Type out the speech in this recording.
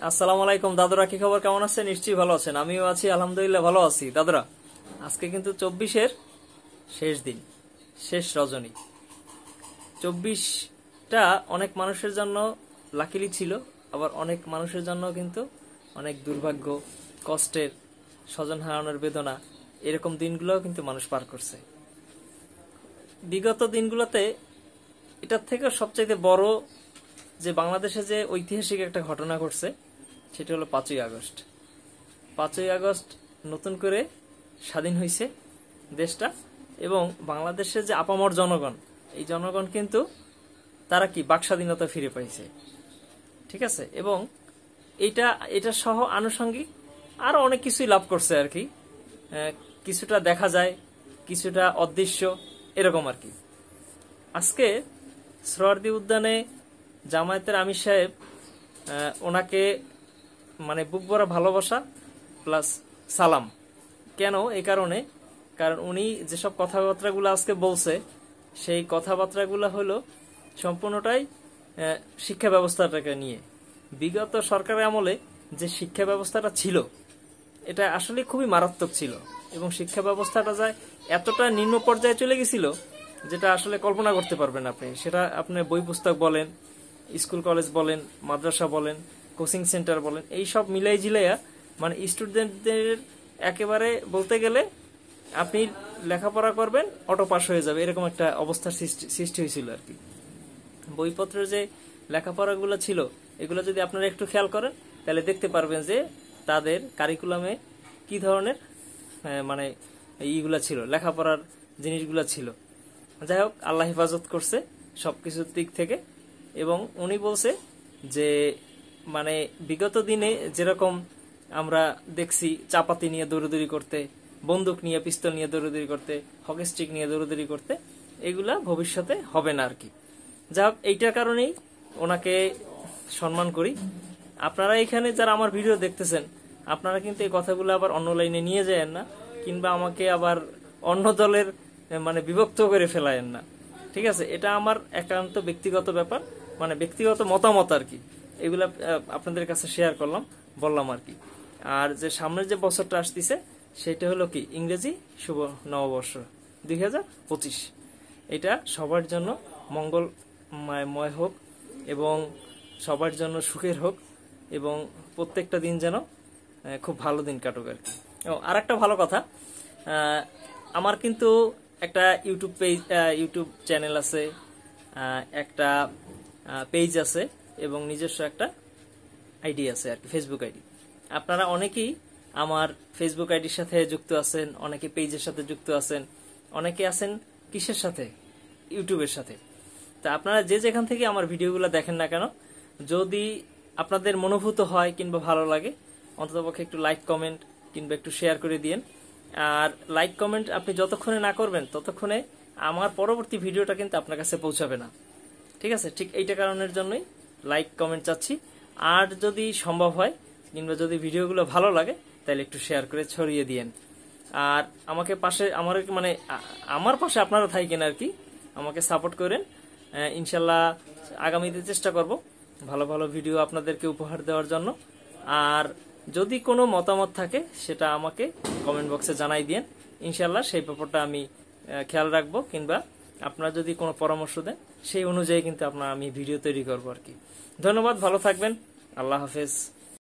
আসসালামু আলাইকুম দাদুরা, কি খবর? কেমন আছেন? নিশ্চয়ই ভালো আছেন। আমিও আছি, আলহামদুলিল্লাহ ভালো আছি। দাদুরা, আজকে কিন্তু 24-এর শেষ দিন, শেষ রজনী। 24টা অনেক মানুষের জন্য লাকিলি ছিল, আবার অনেক মানুষের জন্য কিন্তু অনেক দুর্ভাগ্য, কষ্টের, স্বজন হারানোর বেদনা, এরকম দিনগুলোও কিন্তু মানুষ পার করছে। বিগত দিনগুলোতে এটার থেকে সবচাইতে বড় যে বাংলাদেশে যে ঐতিহাসিক একটা ঘটনা ঘটছে, সেটা হলো 5ই আগস্ট। 5ই আগস্ট নতুন করে স্বাধীন হয়েছে দেশটা, এবং বাংলাদেশের যে আপামর জনগণ, এই জনগণ কিন্তু তারা কি বাক স্বাধীনতা ফিরে পাইছে, ঠিক আছে। এবং এটা সহ আনুষঙ্গিক আরো অনেক কিছুই লাভ করছে আর কি। কিছুটা দেখা যায়, কিছুটা অদৃশ্য, এরকম আর কি। আজকে সোহরাওয়ার্দী উদ্যানে জামায়াতের আমির সাহেব ওনাকে মানে বুক ভরা ভালোবাসা প্লাস সালাম। কেন? এই কারণে, কারণ উনি যেসব কথাবার্তাগুলো আজকে বলছে, সেই কথাবার্তাগুলো হলো সম্পূর্ণটাই শিক্ষা ব্যবস্থাটাকে নিয়ে। বিগত সরকারের আমলে যে শিক্ষা ব্যবস্থাটা ছিল, এটা আসলে খুবই মারাত্মক ছিল, এবং শিক্ষা ব্যবস্থাটা যায় এতটা নিম্ন পর্যায়ে চলে গেছিল যেটা আসলে কল্পনা করতে পারবেন আপনি। সেটা আপনি বই পুস্তক বলেন, স্কুল কলেজ বলেন, মাদ্রাসা বলেন, কোচিং সেন্টার বলেন, এই সব মিলাই ঝিলাইয়া মানে স্টুডেন্টদের একেবারে বলতে গেলে আপনি লেখাপড়া করবেন অটো পাস হয়ে যাবে, এরকম একটা অবস্থার সৃষ্টি হয়েছিল আর কি। বইপত্রের যে লেখাপড়াগুলো ছিল, এগুলো যদি আপনারা একটু খেয়াল করেন তাহলে দেখতে পারবেন যে তাদের কারিকুলামে কি ধরনের মানে এইগুলা ছিল, লেখাপড়ার জিনিসগুলা ছিল। যাই হোক, আল্লাহ হেফাজত করছে সবকিছুর দিক থেকে। এবং উনি বলছে যে মানে বিগত দিনে যেরকম আমরা দেখছি চাপাতি নিয়ে দৌড়াদৌড়ি করতে, বন্দুক নিয়ে, পিস্তল নিয়ে দৌড়াদৌড়ি করতে, হকি স্টিক নিয়ে দৌড়াদৌড়ি করতে, এগুলা ভবিষ্যতে হবে না আর কি। যাই হোক, এইটার কারণেই ওনাকে সম্মান করি। আপনারা এখানে যারা আমার ভিডিও দেখতেছেন, আপনারা কিন্তু এই কথাগুলো আবার অন্য লাইনে নিয়ে যায়েন না, কিংবা আমাকে আবার অন্য দলের মানে বিভক্ত করে ফেলায়েন না, ঠিক আছে। এটা আমার একান্ত ব্যক্তিগত ব্যাপার, মানে ব্যক্তিগত মতামত আর কি। এগুলা আপনাদের কাছে শেয়ার করলাম, বললাম আর কি। আর যে সামনের যে বছরটা আসতেছে, সেটা হলো কি ইংরেজি শুভ নববর্ষ 2025। এটা সবার জন্য মঙ্গলময় হোক, এবং সবার জন্য সুখের হোক, এবং প্রত্যেকটা দিন যেন খুব ভালো দিন কাটুক আর কি। আর একটা ভালো কথা, আমার কিন্তু একটা ইউটিউব চ্যানেল আছে, একটা পেজ আছে, এবং নিজস্ব একটা আইডি আছে আর কি, ফেসবুক আইডি। আপনারা অনেকেই আমার ফেসবুক আইডির সাথে যুক্ত আছেন, অনেকে পেজের সাথে যুক্ত আছেন, অনেকে আছেন কিসের সাথে, ইউটিউবের সাথে। তা আপনারা যে যেখান থেকে আমার ভিডিওগুলো দেখেন না কেন, যদি আপনাদের মনোভূত হয় কিংবা ভালো লাগে, অন্ততপক্ষে একটু লাইক কমেন্ট কিংবা একটু শেয়ার করে দিয়েন। আর লাইক কমেন্ট আপনি যতক্ষণে না করবেন, ততক্ষণে আমার পরবর্তী ভিডিওটা কিন্তু আপনার কাছে পৌঁছাবে না, ঠিক আছে। ঠিক এইটা কারণের জন্যই লাইক কমেন্ট চাচ্ছি। আর যদি সম্ভব হয় কিংবা যদি ভিডিওগুলো ভালো লাগে, তাহলে একটু শেয়ার করে ছড়িয়ে দিয়েন। আর আমাকে পাশে আমার পাশে আপনারা থাকেন আর কি, আমাকে সাপোর্ট করেন। ইনশাল্লাহ আগামীতে চেষ্টা করব ভালো ভালো ভিডিও আপনাদেরকে উপহার দেওয়ার জন্য। আর যদি কোনো মতামত থাকে, সেটা আমাকে কমেন্ট বক্সে জানাই দিন। ইনশাল্লাহ সেই ব্যাপারটা আমি খেয়াল রাখবো, কিংবা আপনারা যদি কোনো পরামর্শ দেন, সেই অনুযায়ী কিন্তু আমি ভিডিও তৈরি করবো আর কি। ধন্যবাদ, ভালো থাকবেন, আল্লাহ হাফেজ।